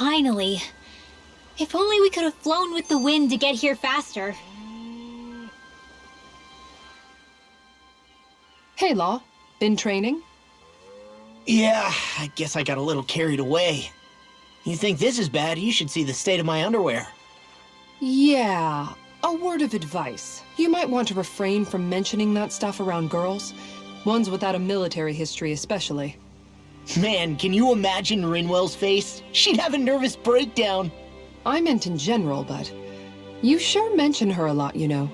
Finally. If only we could have flown with the wind to get here faster. Hey, Law. Been training? Yeah, I guess I got a little carried away. You think this is bad, you should see the state of my underwear. Yeah. A word of advice. You might want to refrain from mentioning that stuff around girls. Ones without a military history especially. Man, can you imagine Rinwell's face? She'd have a nervous breakdown. I meant in general, but you sure mention her a lot, you know.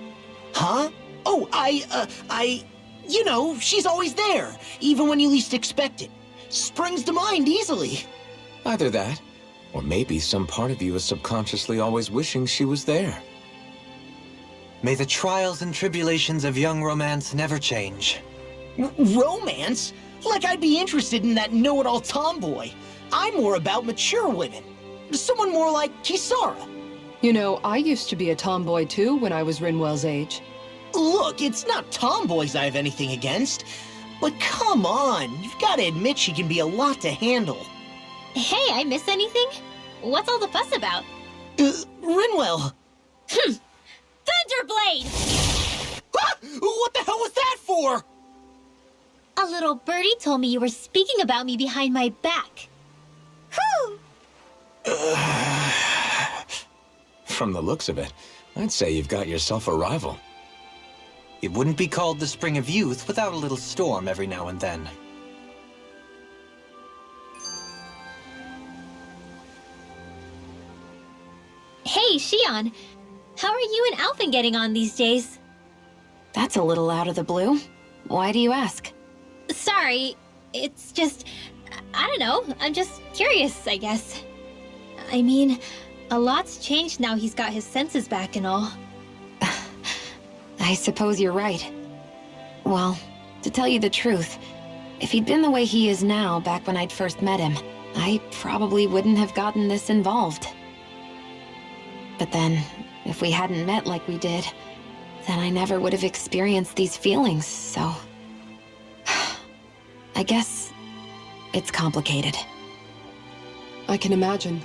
Huh? Oh, you know, she's always there, even when you least expect it. Springs to mind easily. Either that, or maybe some part of you is subconsciously always wishing she was there. May the trials and tribulations of young romance never change. Romance? Like I'd be interested in that know-it-all tomboy. I'm more about mature women. Someone more like Kisara. You know, I used to be a tomboy too when I was Rinwell's age. Look, it's not tomboys I have anything against. But come on, you've got to admit she can be a lot to handle. Hey, I miss anything? What's all the fuss about? Rinwell. Thunderblade! Ah! What the hell was that for? A little birdie told me you were speaking about me behind my back. Whew! From the looks of it, I'd say you've got yourself a rival. It wouldn't be called the Spring of Youth without a little storm every now and then. Hey, Shion. How are you and Alphen getting on these days? That's a little out of the blue. Why do you ask? Sorry, it's just... I don't know, I'm just curious, I guess. I mean, a lot's changed now he's got his senses back and all. I suppose you're right. Well, to tell you the truth, if he'd been the way he is now back when I'd first met him, I probably wouldn't have gotten this involved. But then, if we hadn't met like we did, then I never would have experienced these feelings, so... I guess it's complicated. I can imagine.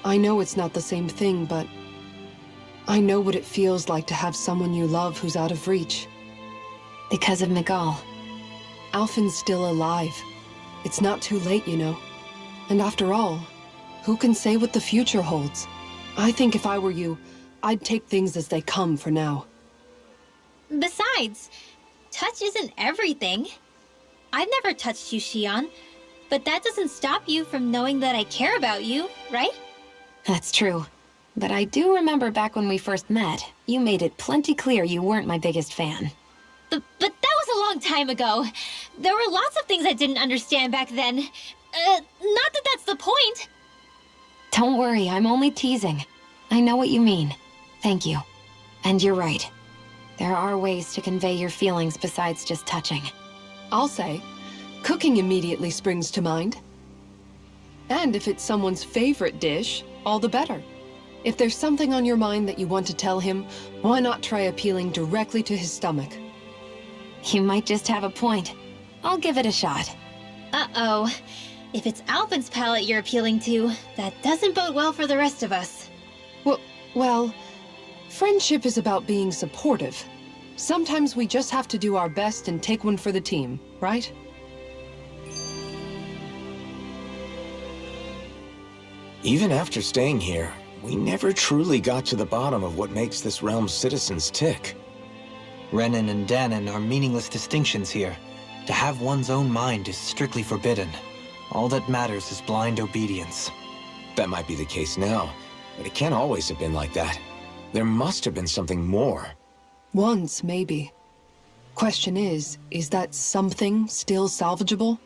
I know it's not the same thing, but I know what it feels like to have someone you love who's out of reach. Because of Miguel. Alphen's still alive. It's not too late, you know. And after all, who can say what the future holds? I think if I were you, I'd take things as they come for now. Besides, touch isn't everything. I've never touched you, Shion, but that doesn't stop you from knowing that I care about you, right? That's true. But I do remember back when we first met, you made it plenty clear you weren't my biggest fan. But that was a long time ago. There were lots of things I didn't understand back then. Not that that's the point. Don't worry, I'm only teasing. I know what you mean. Thank you. And you're right. There are ways to convey your feelings besides just touching. I'll say, cooking immediately springs to mind. And if it's someone's favorite dish, all the better. If there's something on your mind that you want to tell him, why not try appealing directly to his stomach? You might just have a point. I'll give it a shot. Uh-oh. If it's Alphen's palate you're appealing to, that doesn't bode well for the rest of us. Well, friendship is about being supportive. Sometimes we just have to do our best and take one for the team, right? Even after staying here, we never truly got to the bottom of what makes this realm's citizens tick. Renan and Danon are meaningless distinctions here. To have one's own mind is strictly forbidden. All that matters is blind obedience. That might be the case now, but it can't always have been like that. There must have been something more. Once, maybe. Question is that something still salvageable?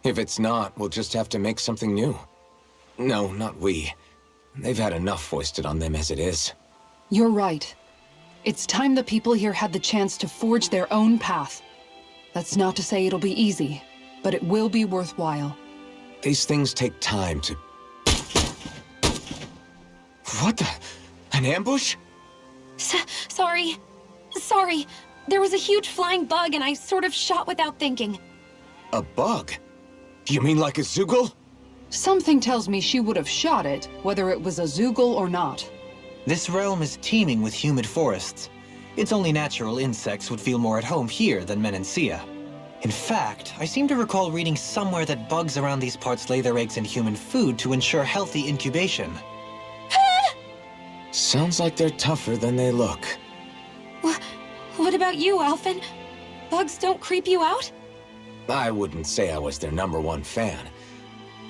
If it's not, we'll just have to make something new. No, not we. They've had enough foisted on them as it is. You're right. It's time the people here had the chance to forge their own path. That's not to say it'll be easy, but it will be worthwhile. These things take time to... What the... An ambush? Sorry. There was a huge flying bug and I sort of shot without thinking. A bug? You mean like a Zoogle? Something tells me she would have shot it, whether it was a Zoogle or not. This realm is teeming with humid forests. It's only natural insects would feel more at home here than Menancia. In fact, I seem to recall reading somewhere that bugs around these parts lay their eggs in human food to ensure healthy incubation. Sounds like they're tougher than they look. What about you, Alphen? Bugs don't creep you out? I wouldn't say I was their #1 fan.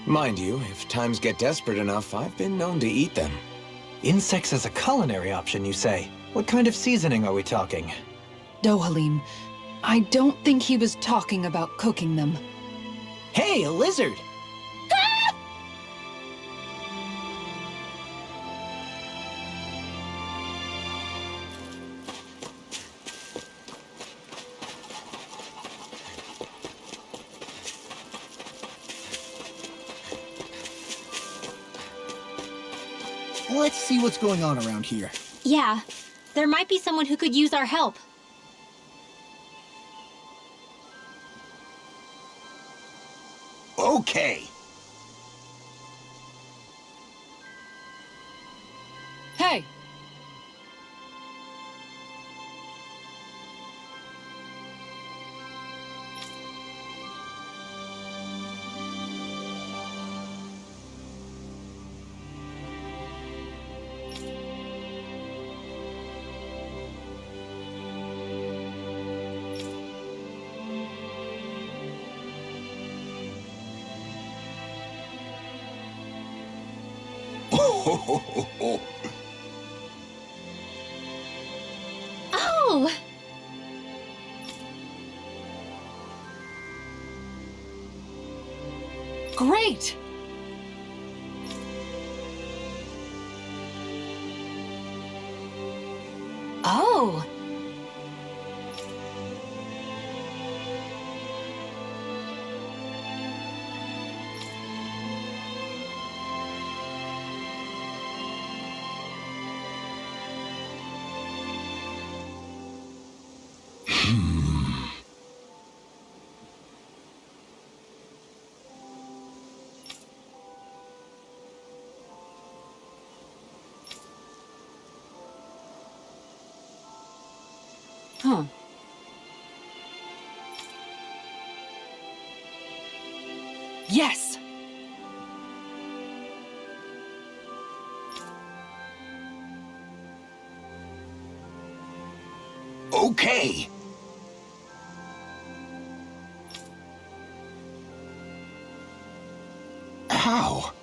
Mind you, if times get desperate enough, I've been known to eat them. Insects as a culinary option, you say? What kind of seasoning are we talking? Dohalim, I don't think he was talking about cooking them. Hey, a lizard! Let's see what's going on around here. Yeah, there might be someone who could use our help. Okay. Hey! Oh! Great! Oh! Huh. Yes! Okay. How?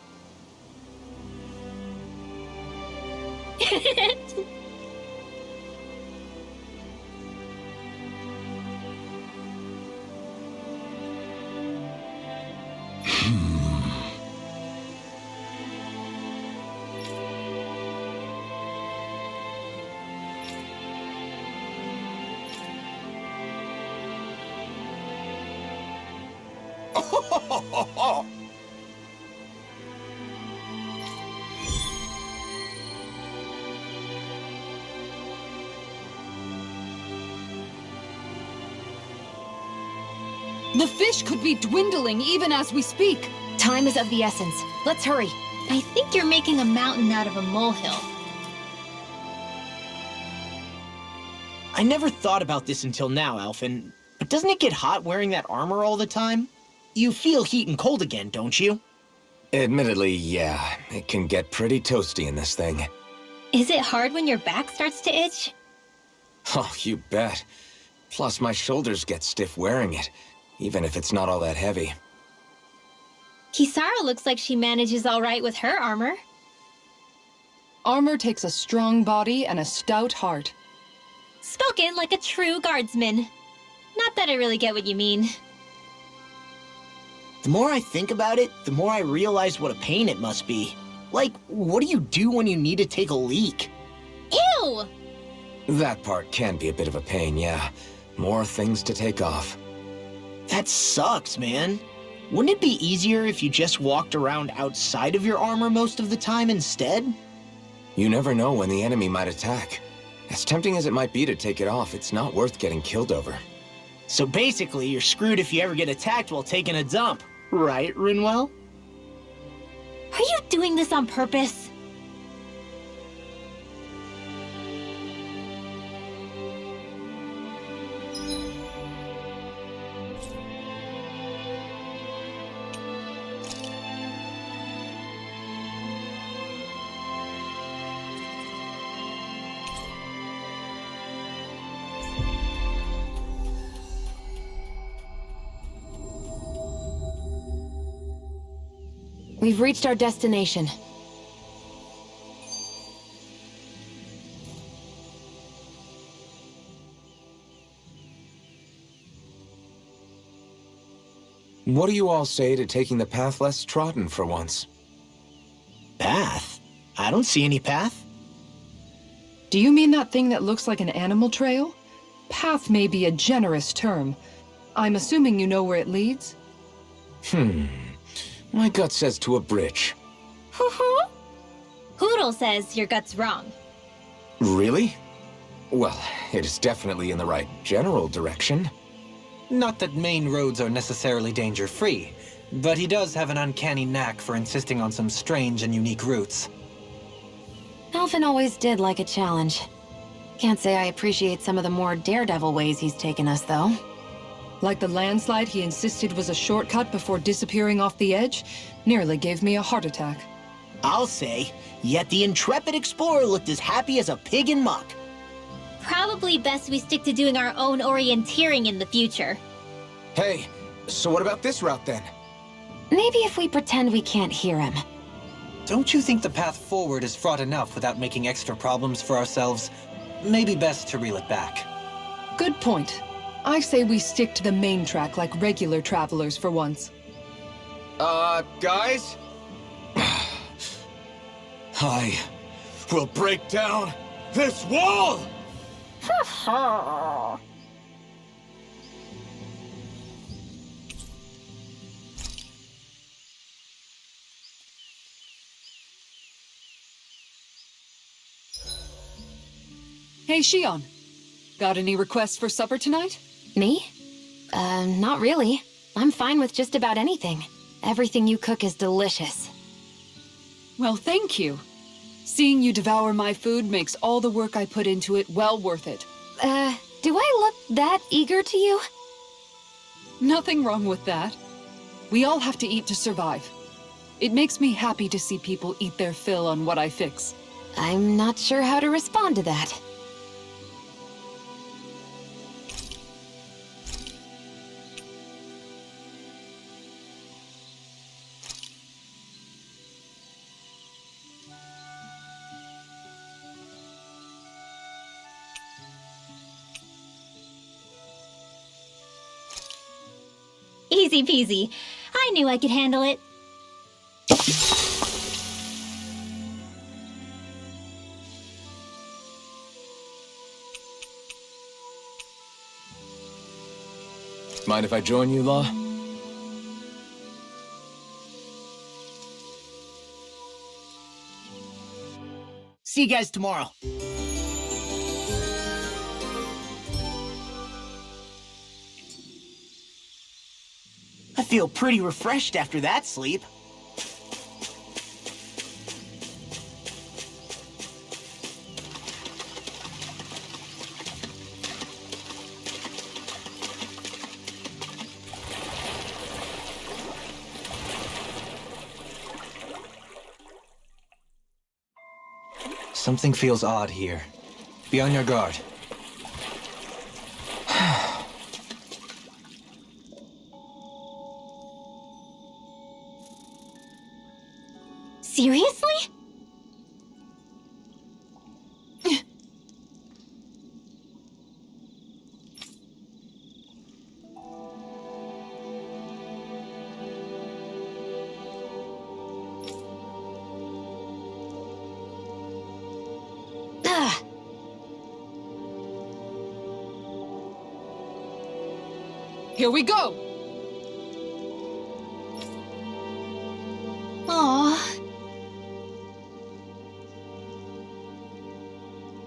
The fish could be dwindling even as we speak. Time is of the essence. Let's hurry. I think you're making a mountain out of a molehill. I never thought about this until now, Alphen, but doesn't it get hot wearing that armor all the time? You feel heat and cold again, don't you? Admittedly, yeah. It can get pretty toasty in this thing. Is it hard when your back starts to itch? Oh, you bet. Plus, my shoulders get stiff wearing it, even if it's not all that heavy. Kisara looks like she manages all right with her armor. Armor takes a strong body and a stout heart. Spoken like a true guardsman. Not that I really get what you mean. The more I think about it, the more I realize what a pain it must be. Like, what do you do when you need to take a leak? Ew! That part can be a bit of a pain, yeah. More things to take off. That sucks, man. Wouldn't it be easier if you just walked around outside of your armor most of the time instead? You never know when the enemy might attack. As tempting as it might be to take it off, it's not worth getting killed over. So basically, you're screwed if you ever get attacked while taking a dump. Right, Rinwell? Are you doing this on purpose? We've reached our destination. What do you all say to taking the path less trodden for once? Path? I don't see any path. Do you mean that thing that looks like an animal trail? Path may be a generous term. I'm assuming you know where it leads? My gut says to a bridge. Hoodle says your gut's wrong. Really? Well, it is definitely in the right general direction. Not that main roads are necessarily danger-free, but he does have an uncanny knack for insisting on some strange and unique routes. Alvin always did like a challenge. Can't say I appreciate some of the more daredevil ways he's taken us, though. Like the landslide he insisted was a shortcut before disappearing off the edge? Nearly gave me a heart attack. I'll say, yet the intrepid explorer looked as happy as a pig in muck. Probably best we stick to doing our own orienteering in the future. Hey, so what about this route then? Maybe if we pretend we can't hear him. Don't you think the path forward is fraught enough without making extra problems for ourselves? Maybe best to reel it back. Good point. I say we stick to the main track like regular travelers for once. Guys? I will break down this wall! Hey, Shion. Got any requests for supper tonight? Me? Not really. I'm fine with just about anything. Everything you cook is delicious. Well, thank you. Seeing you devour my food makes all the work I put into it well worth it. Do I look that eager to you? Nothing wrong with that. We all have to eat to survive. It makes me happy to see people eat their fill on what I fix. I'm not sure how to respond to that. Easy peasy. I knew I could handle it. Mind if I join you, Law? See you guys tomorrow. I feel pretty refreshed after that sleep. Something feels odd here. Be on your guard. Seriously? Ugh. Here we go! Aw.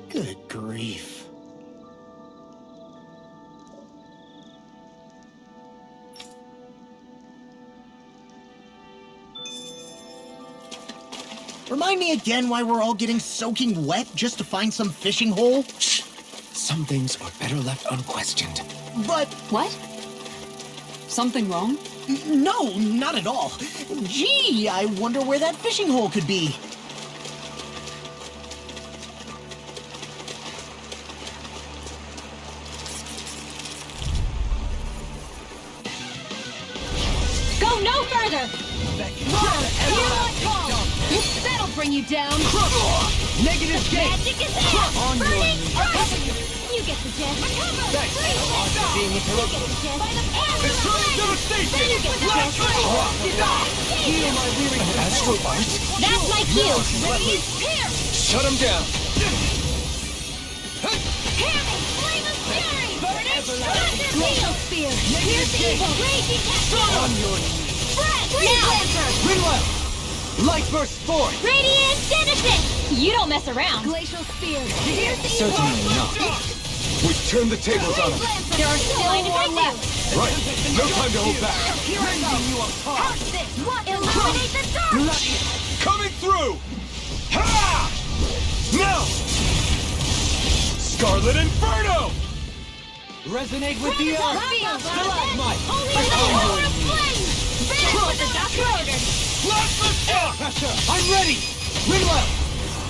Good grief. Remind me again why we're all getting soaking wet just to find some fishing hole? Shh. Some things are better left unquestioned. But What? Something wrong? no, not at all. Gee, I wonder where that fishing hole could be. Go no further! That'll bring you down. Negative gate! Magic is out! On your Burning knees. rush! You get the gist. Thanks. Being You interrupted. get the gist. It's turning devastation! You get the gist. Heal my weary Astral art? That's my cue. Shut him down! Glacial spear. Here's evil. Raging castle. on your knees. Now. Rinwell! Light burst forth! Radiant Citizen. You don't mess around. Glacial spear. Certainly not. We've turned the tables on him. There are still more left. Right. No time to hold back. Rending you apart! Illuminate the dark. Coming through! Ha! Now! Scarlet Inferno! Resonate with the earth! Stalagmite! Holy On Lord your of knees. Flames. Finish what the doctor ordered. Air pressure! I'm ready! Rinwell!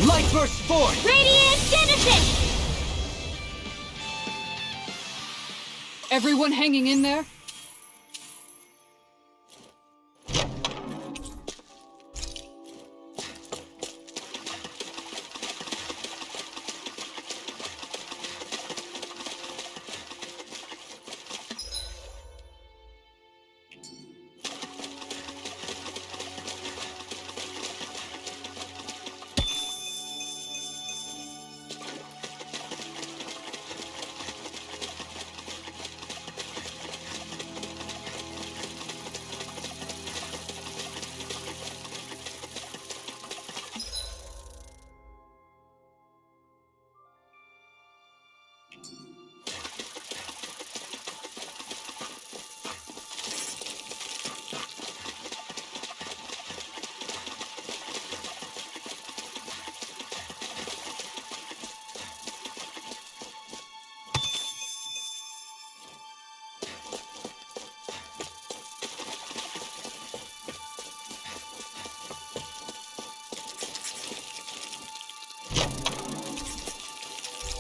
Light burst forth! Radiant Citizen. Everyone hanging in there?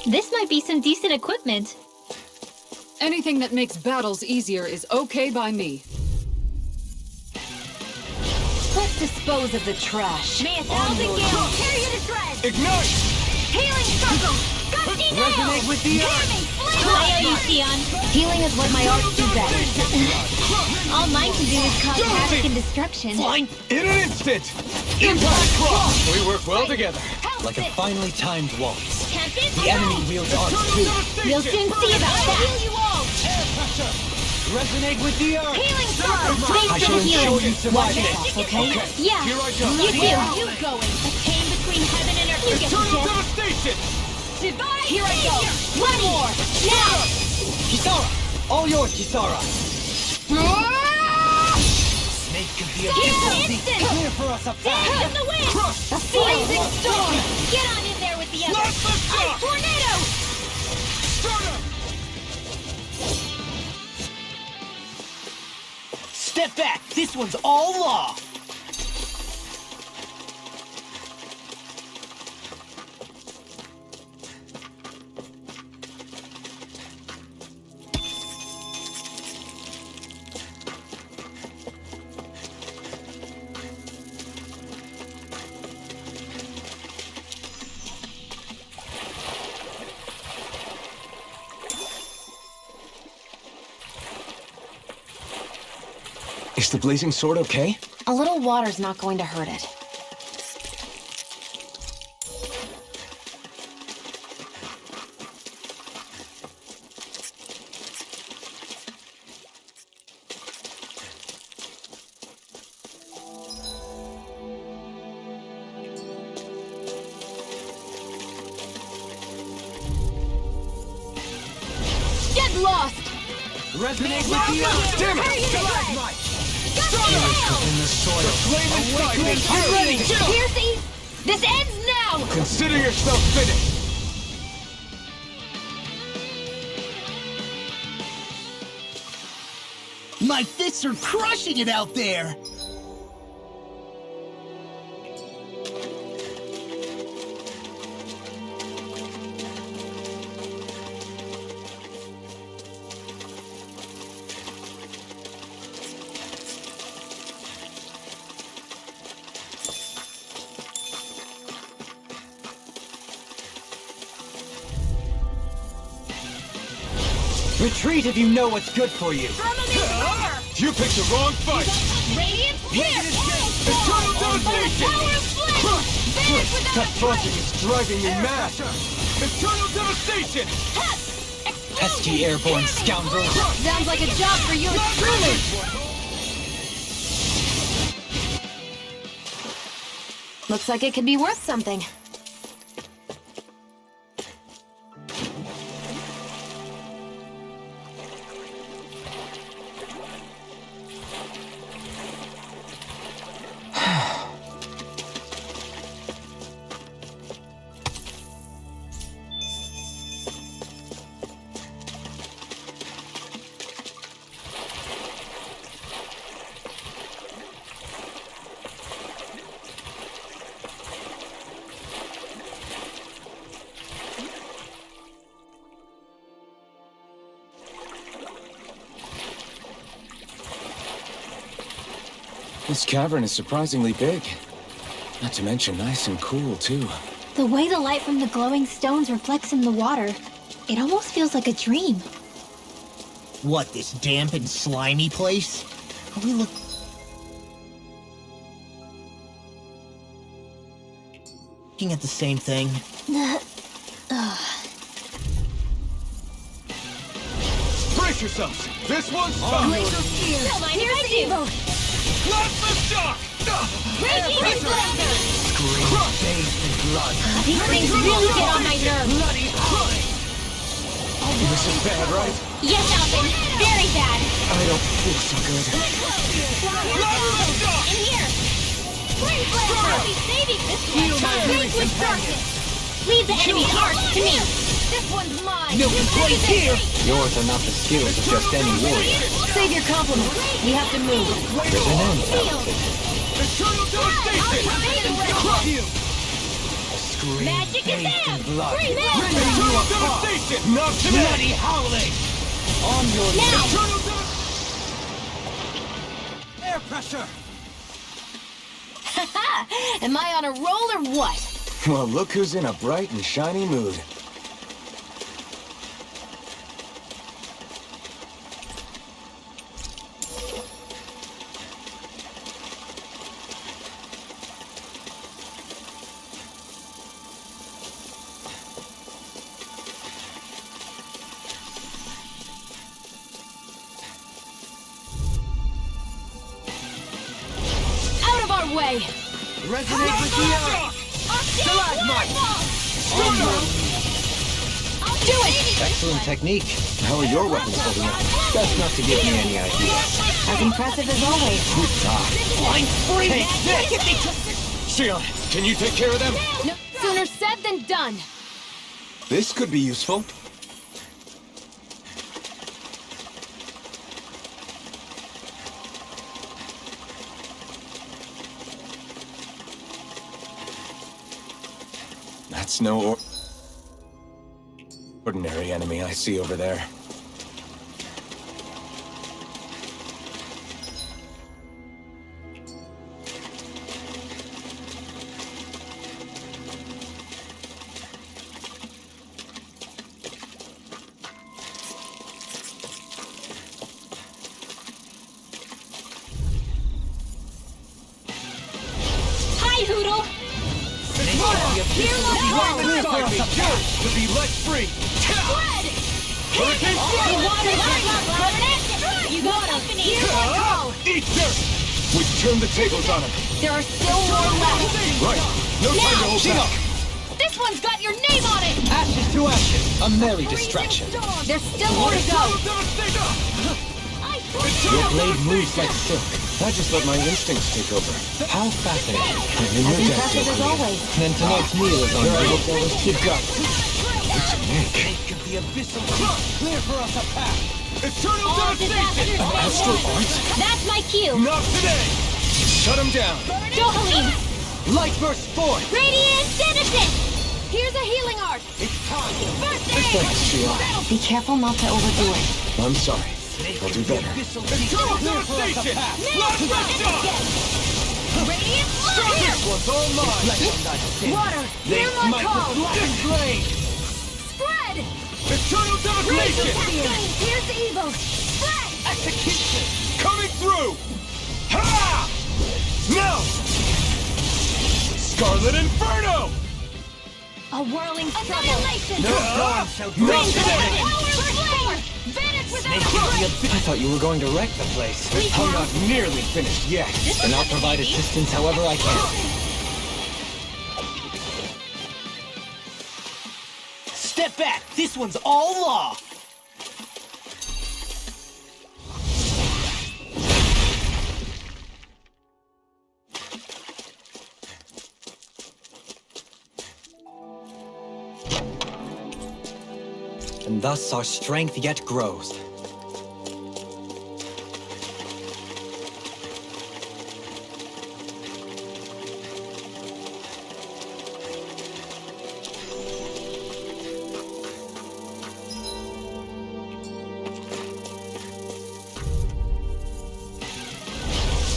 This might be some decent equipment. Anything that makes battles easier is okay by me. Let's dispose of the trash. May 1,000 gales tear you to shreds. Ignite! Healing circle. Gusty nail. Resonate with the earth! I owe you, Sion. Healing is what my arts do best. All mine can do is cause havoc and destruction. Fine. In an instant! Impact cross! We work well together. Like a finely timed waltz. Tempest The enemy wields ours too. We'll soon see about that. Air pressure! Resonate with the earth! Healing circle. I Thanks for shall the ensure healing. you survive this. Yourself, okay? Yeah. Here I go. You too. You going? A chain between heaven and earth. You get the Eternal gist. devastation! Here I go. One more. Now. Kisara! All yours, Kisara! Snake could be a Here's bit an easy. instant. Clear for us a Dance path! in the wind. Crush! A blazing storm. Get on in there with the others. Blast the Ice shock! tornado. Starter! Step back. This one's all law. Is the blazing sword okay? A little water's not going to hurt it. Get lost. Resonate with the earth! Damn it! Stalagmite! In the soil! Flame inside me! I'm ready! Piercing. This ends now! Consider yourself finished! My fists are crushing it out there! Retreat if you know what's good for you. You picked the wrong fight! Radiant Eternal devastation! That taunting is driving me mad! Eternal devastation! Pesky airborne scoundrel. Sounds like a job for you truly! Looks like it could be worth something. This cavern is surprisingly big. Not to mention nice and cool, too. The way the light from the glowing stones reflects in the water, it almost feels like a dream. What, this damp and slimy place? Are we looking at the same thing? Brace yourselves! This one's tough! Here's evil! Let the shock! Radiant Blaster! Bathed in blood. These things really get on my nerves. This is bad, right? Yes, Alvin. Very bad. I don't feel so good. In here. Flame Blast! I'll be saving this one. Flames with darkness. Leave the enemy's arts to me. This one's mine! No complaint here! Yours are not the skills of just any warrior. Save your compliments. We have to move. There's an end talented. Eternal devastation! Scream Magic is bathed in in! blood. Free man! Eternal devastation! Not today! Bloody howling! On your Now! Eternal air pressure! Am I on a roll or what? Well, look who's in a bright and shiny mood. Out of our way! Resonate with the earth! Stalagmite! Do it! Excellent technique. How are your weapons holding up? Best not to give me any ideas. As impressive as always. Flying free! Take this! Shion, can you take care of them? No sooner said than done. This could be useful. That's no ordinary enemy I see over there. Hi, Hoodle! Here like home! Inside me, yours to be let free! Hurricane You got company! Here like home! Eat dirt! We've turned the tables on him. There are still more left. Right. No time to hold back. This one's got your name on it! Ashes to ashes. A merry distraction. There's still more to go. I Your blade moves like silk. I just let my instincts take over. How fascinating. I'm in As your debt, impressive as Jubilee. always. Then tonight's meal is on Here, I you. hope that was keep up. It's Nick. Think of the abyssal deep. Clear for us a path. Eternal All devastation! disasters Astral art? That's my cue. Not today! Shut him down. Dohalim, Light burst forth! Radiant Citizen! Here's a healing art. It's time. First aid! Thanks, Shion. Be careful not to overdo it. I'm sorry. I'll do better. Abyssal deep. Eternal Clear for us a devastation! path. Last shot! Radiant This Fire! one's all mine! Water, They hear my smite call! with black and flame. Spread! Eternal devastation! Here's evil! Spread! Execution. Coming through! Ha! Now! Scarlet Inferno! A whirling annihilation! No dawn shall Not break today! Power flame! Vanish without Snake a is trace! the I thought you were going to wreck the place. I'm not nearly finished yet. And I'll provide assistance however I can. Step back. This one's all law. And thus our strength yet grows.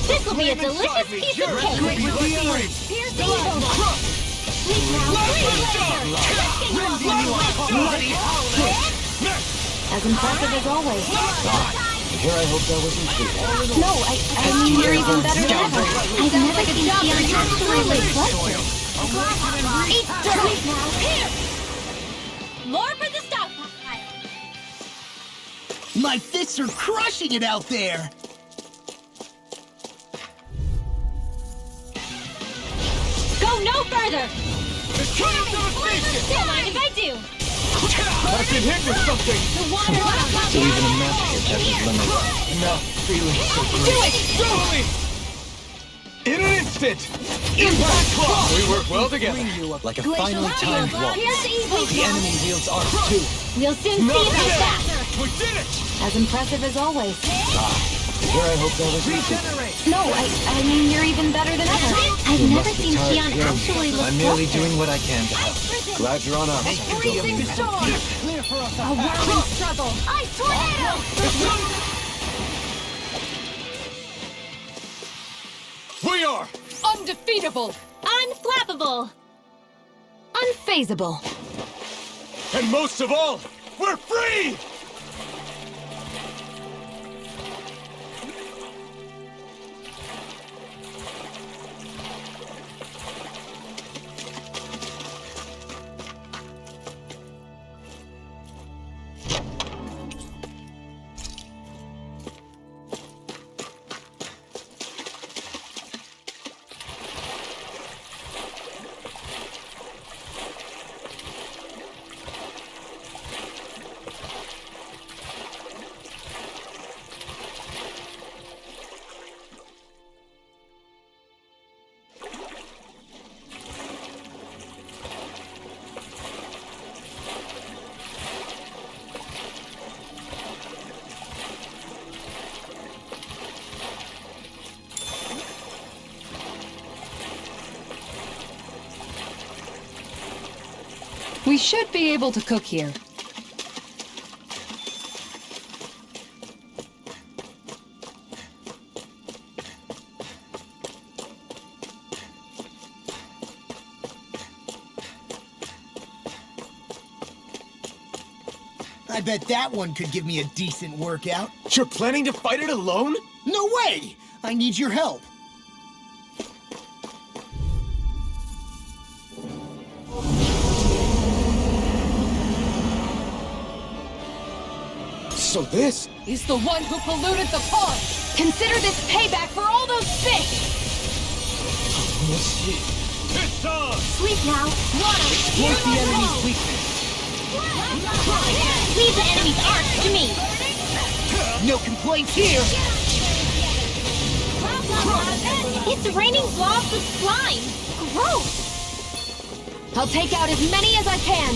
This will be a delicious piece of cake! Here's the evil! Sleep now! As impressive as always. Here, I hope that was included. No, I mean you're even better than ever. I've never seen Shion absolutely flustered. Eat dirt! Now, here! More for the stockpile! My fists are crushing it out there. Go no further! Eternal devastation! Don't mind if I do! I've been hit with something! The water So even a master has his limits. Not feeling so Do great. it! Jubilee! In an instant! Impact Claw! We work well together. Like a finely timed waltz. Here's evil! The enemy wields arcs too. We'll soon Not see about today! that! We did it! As impressive as always. Here, I hope that was included. No, I mean you're even better than ever. I've You never must be seen tired Shion hearing actually look I'm merely flustered. doing what I can to help. Glad you're on our side. Freezing storm! Clear for us a A whirling struggle! Ice tornado! We are! Undefeatable! Unflappable! Unfazable. And most of all, we're free! We should be able to cook here. I bet that one could give me a decent workout. You're planning to fight it alone? No way! I need your help. So this... Is the one who polluted the pond! Consider this payback for all those fish! It's on! Sleep now! Water! Exploit the enemy's weakness. Leave the enemy's arcs to me! No complaints here! It's raining blobs of slime! Gross! I'll take out as many as I can.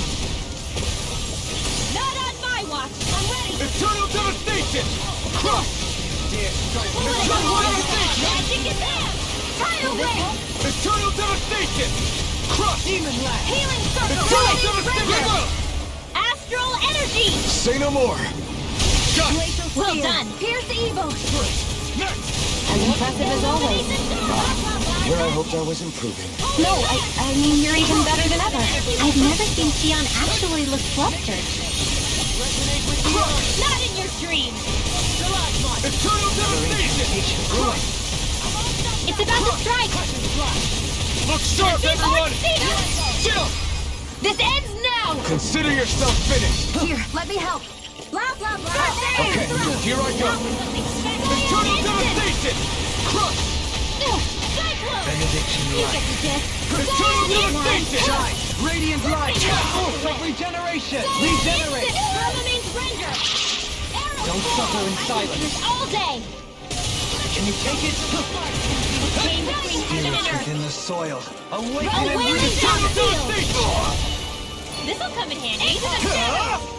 Not on my watch! I'm ready! Eternal devastation! Crush! Eternal devastation! Magic is there! Tidal wave! Eternal devastation! Crush! Demon Lash! Healing circle! Eternal Healing devastation! trigger! Astral energy! Say no more! Got it! Well done! Pierce evil. Next! As impressive as always. Here I hoped I was improving. No, I mean you're even better than ever. I've never seen Xion actually look flustered. Not in your dreams! Eternal devastation! Crush! It's about to strike! Look sharp, everyone! Chill! This ends now! Consider yourself finished! Here, let me help. Blah, blah, blah! Okay, here I go! Eternal devastation! Crush! Benediction You get the gist. Eternal devastation! Shine! Radiant light! Ultimate regeneration! Regenerate! Remains render! Don't suffer in silence! All day! Can you take it? Chain between heaven and Spirits earth. within the soil. Awaken Oh, and wailing Eternal down field! devastation! This'll come in handy.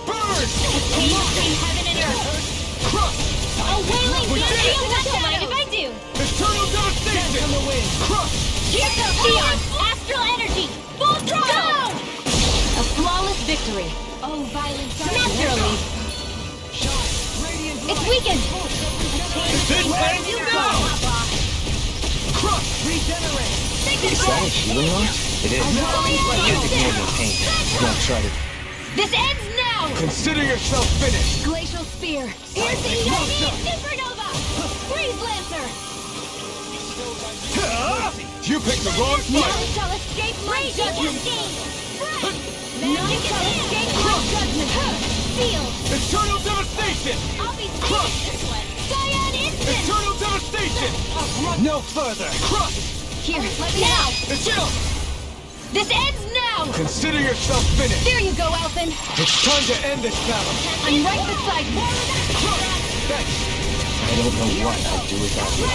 Burn! Chain between heaven and earth. Crush! A wailing down field! Don't mind if I do. Eternal devastation! from the wind. Crush! Here goes Xion! Astral energy! Full throttle! A flawless victory. Oh, violent naturally! Shine! Radiant It's light! weakened! This ends now! Crush! Regenerate! Is that a healing art? It is. Designated pain. Now try to... This ends now! Consider yourself finished! Glacial spear. Here's the Supernova! Freeze Lancer! You picked the wrong None fight! shall escape my judgment! Magic shall escape my judgment! Sealed! Eternal devastation! I'll be seeing this one! Cyan instant! Eternal devastation! No further! Crush! Here, let me now! Chill! This ends now! Consider yourself finished! There you go, Elfin! It's time to end this battle! I'm right beside you! Thanks! I don't know what I'd do without you.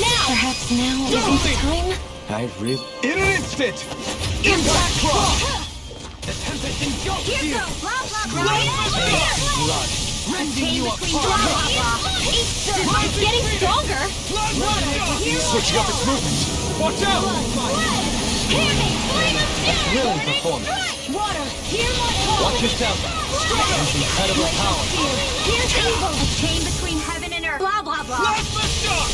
Now! Perhaps now Don't isn't the time? I really... In an instant! Impact Crush! The tempest engulfs Here you! goes! Blah, blah, blah! Blood! Rending Chain you between apart! blah, blah, blah! It's getting stronger! Switching up its movements! Watch out! Hammy! Flame of fury! Thrilling performance! Water! Here, water! Watch yourself! With incredible power! Here's evil! A chain between heaven and earth! Blah, blah, blah! Plasma shock!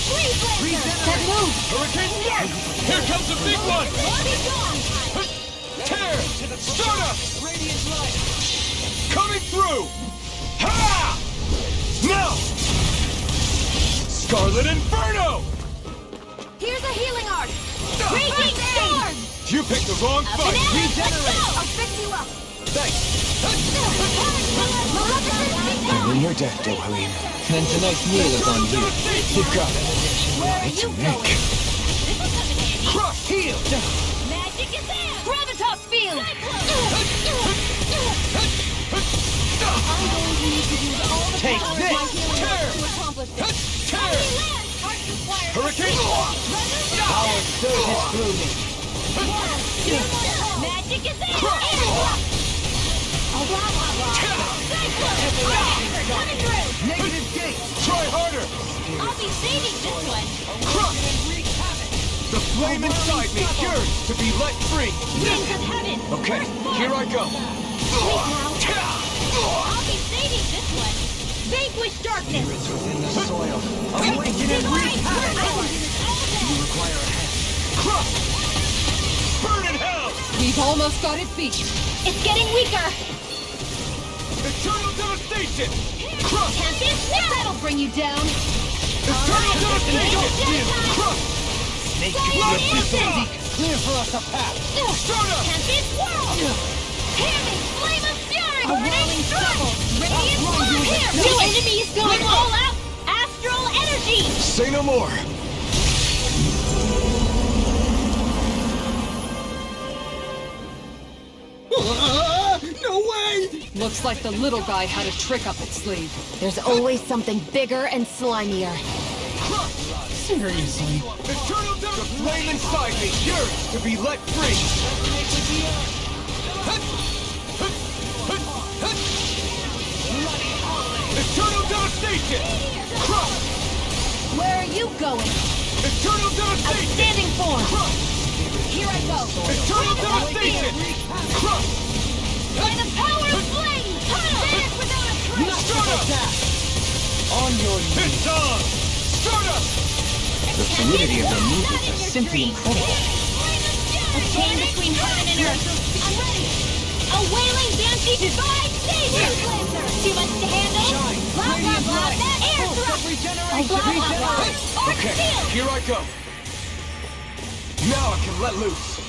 Freeze Lancer! That move! Hurricane! Here comes the big one! Be gone! Tear! Stardust! Radiant light! Coming through! Ha! Now! Scarlet Inferno! Here's a healing art! Raging Storm! You picked the wrong fight! Regenerate! I'll fix you up! Thanks! I'm in your debt, Dohalim. Then tonight's meal is on you. You got it! What to make? This'll come in handy! Crush! Heal! Magic is there! Gravitas field! I'm going to need to use all the Take power this! of my healing Tear! to accomplish this. Tear! Hurricane! Power surges through me! Magic is there! Crush! Coming through! Negative gate! Try harder! I'll be saving this one! Crush! The flame inside me yearns to be let free! Wings of heaven! Okay, here I go! I'll be saving this one! Vanquish darkness! Spirits within the soil! Awaken and wreak havoc! You require a hand. Crush! Burn in hell! We've almost got it beat. It's getting weaker! Eternal devastation! Crush! Tempest now! That'll bring you down! Eternal devastation! Crush! Snake Blood could Missile! clear for us a path! Stardust! Tempest whirl! Hammy! Flame of fury! Burning trouble! Radiant blood! Here! Two enemies going all out! Astral energy! Say no more! No No way! Looks like the little guy had a trick up its sleeve. There's always something bigger and slimier. Seriously? Eternal Devil! The flame inside me yearns to be let free! Eternal devastation! Crush! Where are you going? Eternal devastation! Outstanding form! Crush! Here I go! Eternal devastation! Crush! By the power of flame! Finish without a trace! Stardust! On your knees. It's on! Stardust! The fluidity of their movements is simply incredible. A chain between heaven and earth! I'm ready! A wailing banshee divine savior! Too much to handle? Blah blah blah! Air thrust! Oh blah blah blah! Arc Okay, shield! here I go. Now I can let loose.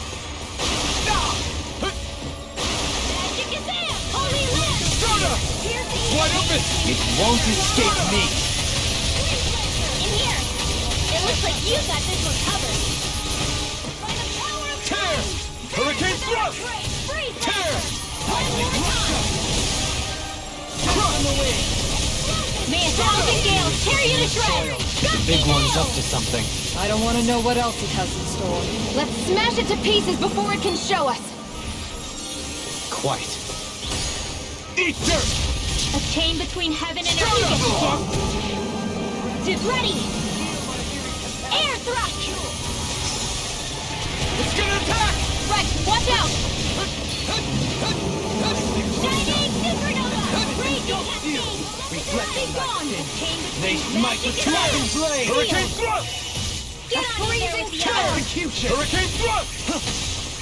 Magic is in! Holy land! Stardust! Here's the Wide open! It won't escape me. in here! It looks like you got this one covered! By the power of Tear! Hurricane thrust! freeze! Tear! One more time! Crush! May a thousand gales tear you to shreds! The big one's up to something. I don't want to know what else it has in store. Let's smash it to pieces before it can show us! Quite. Eat dirt! A chain between heaven and earth! Get ready! Air thrust! It's gonna attack! Right, watch out! Shining supernova! Raging cascade! Be gone! Chain They between smite with magic and twin earth! blade. Hurricane thrust! Get on in there with the earth! Execution. Hurricane thrust!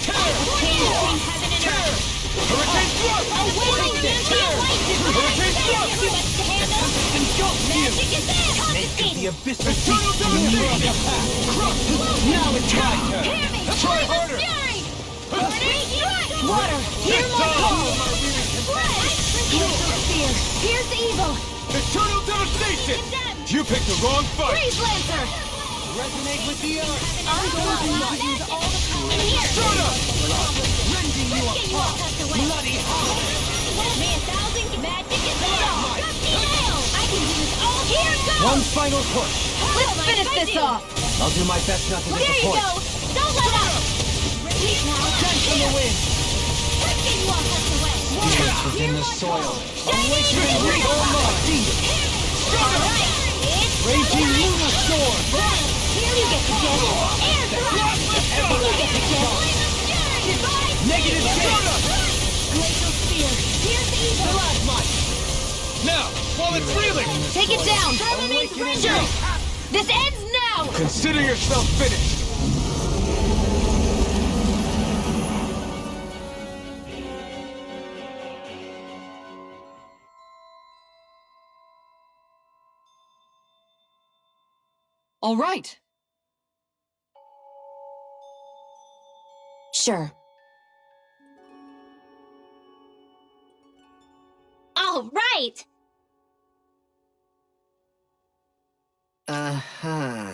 Tear! Chain between heaven and Tear! earth! Hurricane thrust! A wailing banshee Tear! of light divine Hurricane savior! thrust! Too much to handle? Engulf you. Magic is in! Snake of Confiscated! the abyssal Eternal deep. You need devastation! a path. Crush! Now it's my turn. Hear me! Try Flame of harder. Fury! Strike! Water! Hear It's my on. call! Blood! Glacial spear! Here's the evil! Eternal devastation! You picked the wrong fight! Freeze Lancer! Resonate with the earth. I'm going to not use all the power in here! Stardust! Rending you Let's get you all apart. tucked away! Bloody hell. May a thousand magic is all! Gusty nail! I can do this all here! Go! One final push. Let's finish this off! I'll do my best not to There you disappoint. go! Don't let up! Ready now! Dent from the wind. Let's get you all tucked away! Spirits within the soil. Awakening Reoma. Alright, it's Raging lunar storm. here you get the gift! Air thrust! You get the gift! Divine Negative savior! change. Glacial spear! Here's the evil! Plasmite. Now, while it's reeling, Take it down! Terminate render! This ends now! consider yourself finished. All right. Sure. All right! Uh-huh.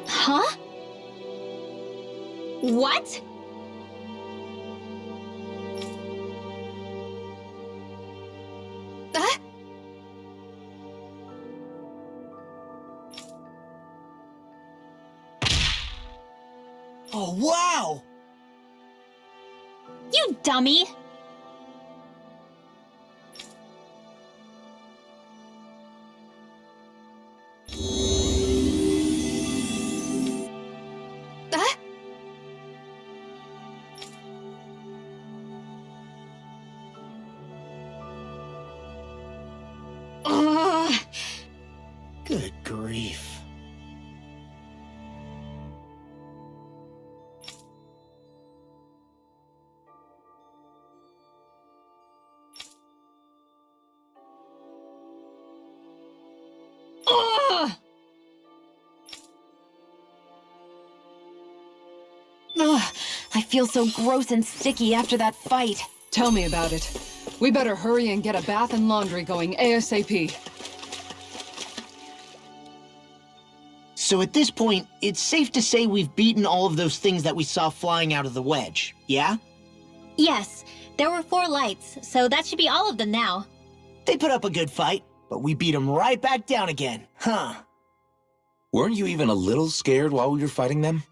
Huh? What? Oh, wow! You dummy! Ugh. Good grief. Ugh. Ugh, I feel so gross and sticky after that fight. Tell me about it. We better hurry and get a bath and laundry going ASAP. So at this point, it's safe to say we've beaten all of those things that we saw flying out of the wedge, yeah? Yes, there were 4 lights, so that should be all of them now. They put up a good fight, but we beat them right back down again, huh? Weren't you even a little scared while we were fighting them?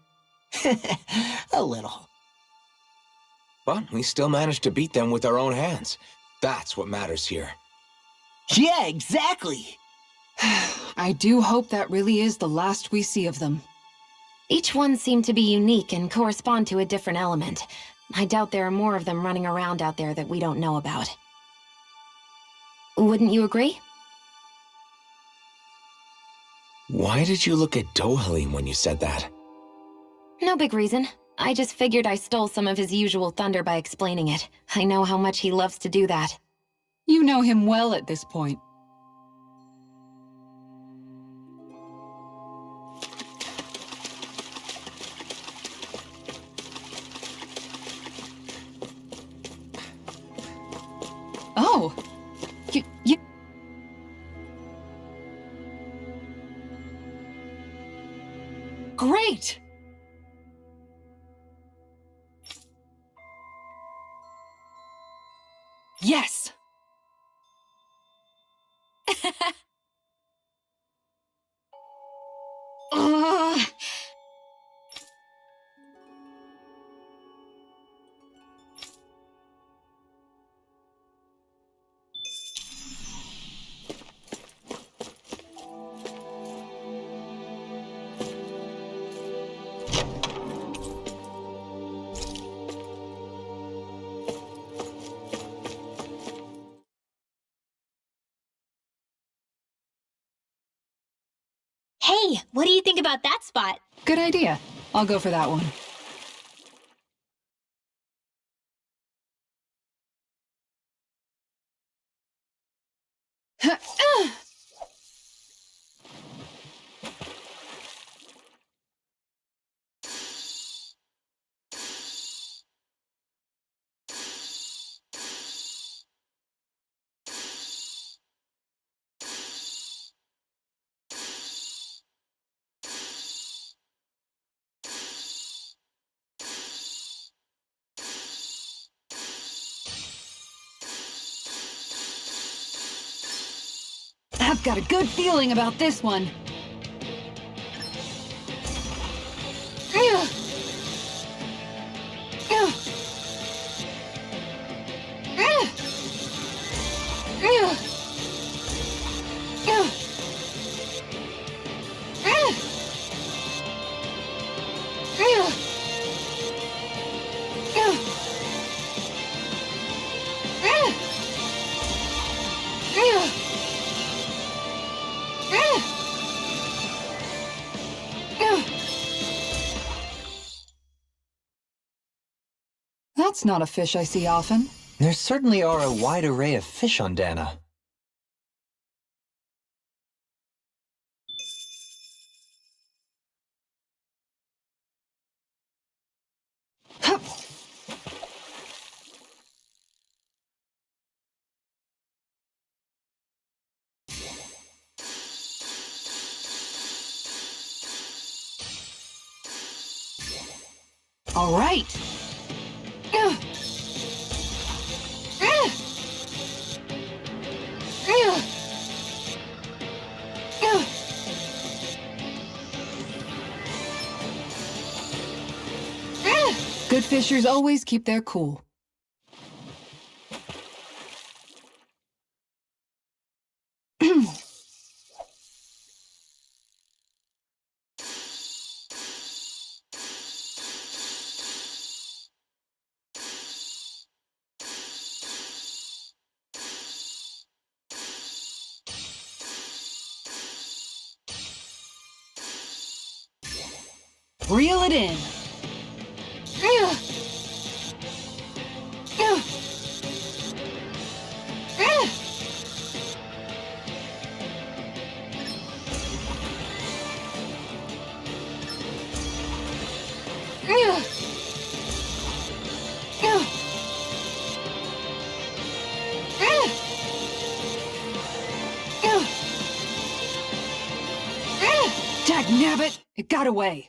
A little. But we still managed to beat them with our own hands. That's what matters here. Yeah, exactly! I do hope that really is the last we see of them. Each one seemed to be unique and correspond to a different element. I doubt there are more of them running around out there that we don't know about. Wouldn't you agree? Why did you look at Dohalim when you said that? No big reason. I just figured I stole some of his usual thunder by explaining it. I know how much he loves to do that. You know him well at this point. Oh! You... Great! Yes! Ugh. Hey, what do you think about that spot? Good idea. I'll go for that one. I've got a good feeling about this one. That's not a fish I see often. There certainly are a wide array of fish on Dana. All right. Good fishers always keep their cool. Reel it in. got away.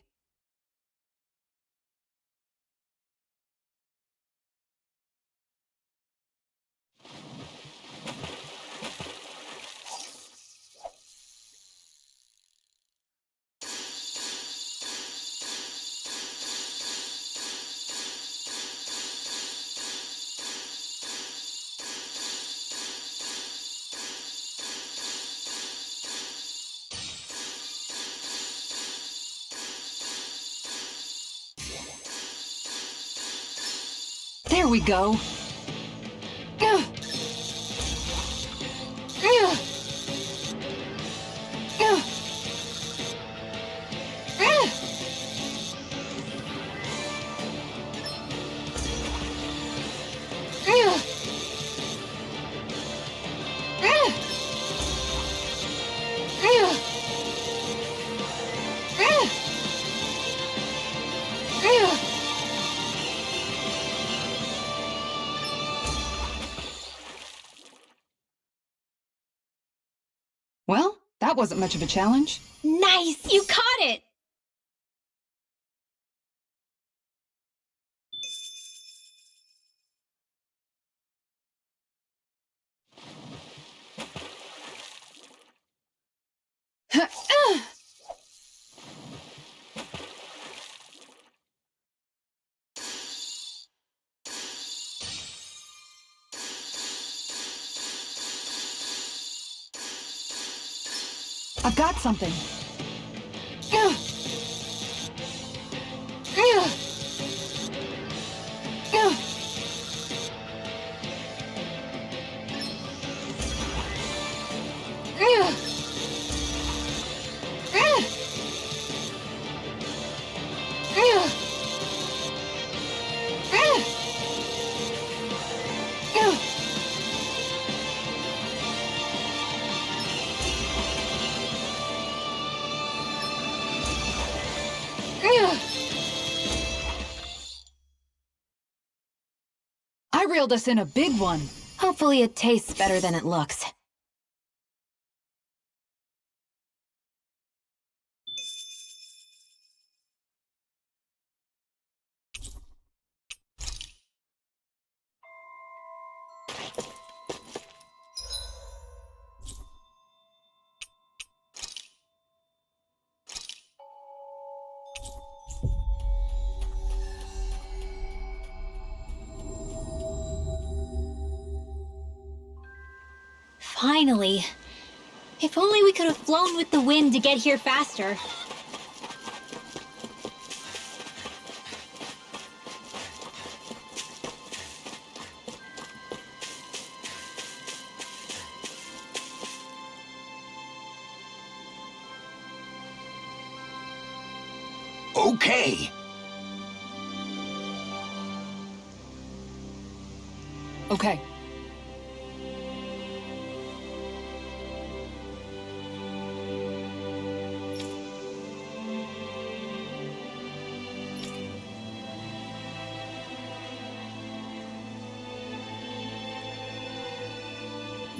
There we go. Ugh. Ugh. Ugh. Ugh. Ugh. Ugh. Ugh. Ugh. Ugh. Well, that wasn't much of a challenge. Nice! You caught it! I've got something. Ugh. Ugh. Ugh. Ugh. Ugh. Ugh. Ugh. Ugh. Ugh. I reeled us in a big one. Hopefully it tastes better than it looks. Finally. If only we could have flown with the wind to get here faster. Okay. Okay.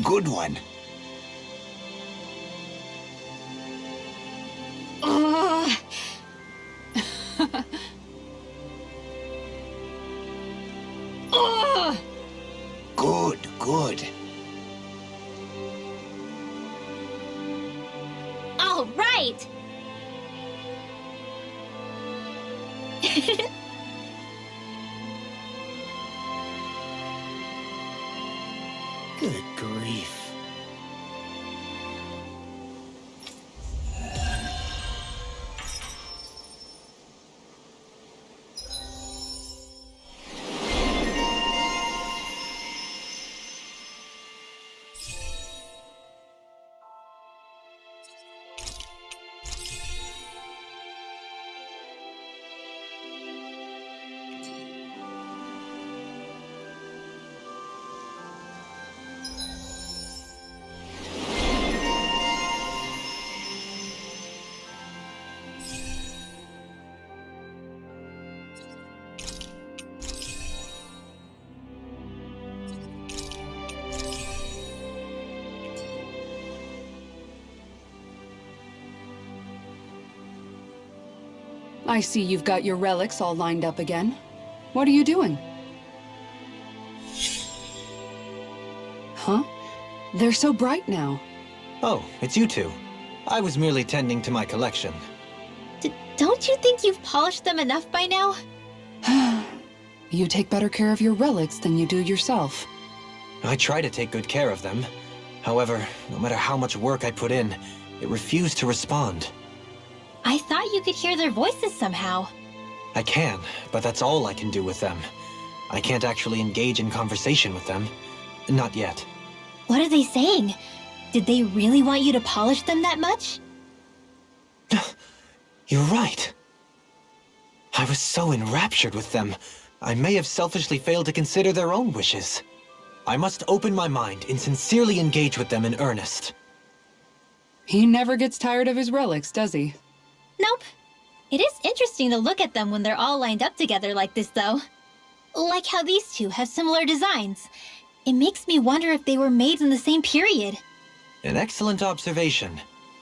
Good one. Ugh. Ugh. Good, good. All right! Good grief. I see you've got your relics all lined up again. What are you doing? Huh? They're so bright now. Oh, it's you two. I was merely tending to my collection. Don't you think you've polished them enough by now? You take better care of your relics than you do yourself. I try to take good care of them. However, no matter how much work I put in, it refused to respond. I thought you could hear their voices somehow. I can, but that's all I can do with them. I can't actually engage in conversation with them. Not yet. What are they saying? Did they really want you to polish them that much? You're right. I was so enraptured with them, I may have selfishly failed to consider their own wishes. I must open my mind and sincerely engage with them in earnest. He never gets tired of his relics, does he? Nope. It is interesting to look at them when they're all lined up together like this, though. Like how these two have similar designs. It makes me wonder if they were made in the same period. An excellent observation.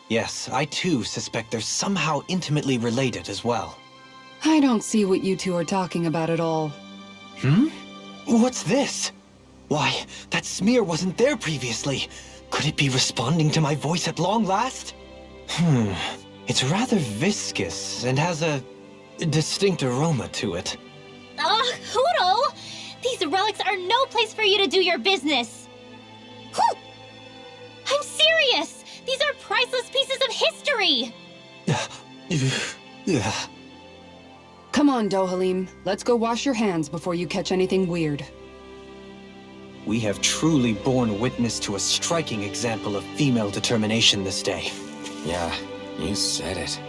Yes, I too suspect they're somehow intimately related as well. I don't see what you two are talking about at all. What's this? Why, that smear wasn't there previously. Could it be responding to my voice at long last? It's rather viscous and has a distinct aroma to it. Ugh, Hoodle! These relics are no place for you to do your business! Whew! I'm serious! These are priceless pieces of history! Come on, Dohalim. Let's go wash your hands before you catch anything weird. We have truly borne witness to a striking example of female determination this day. Yeah, you said it.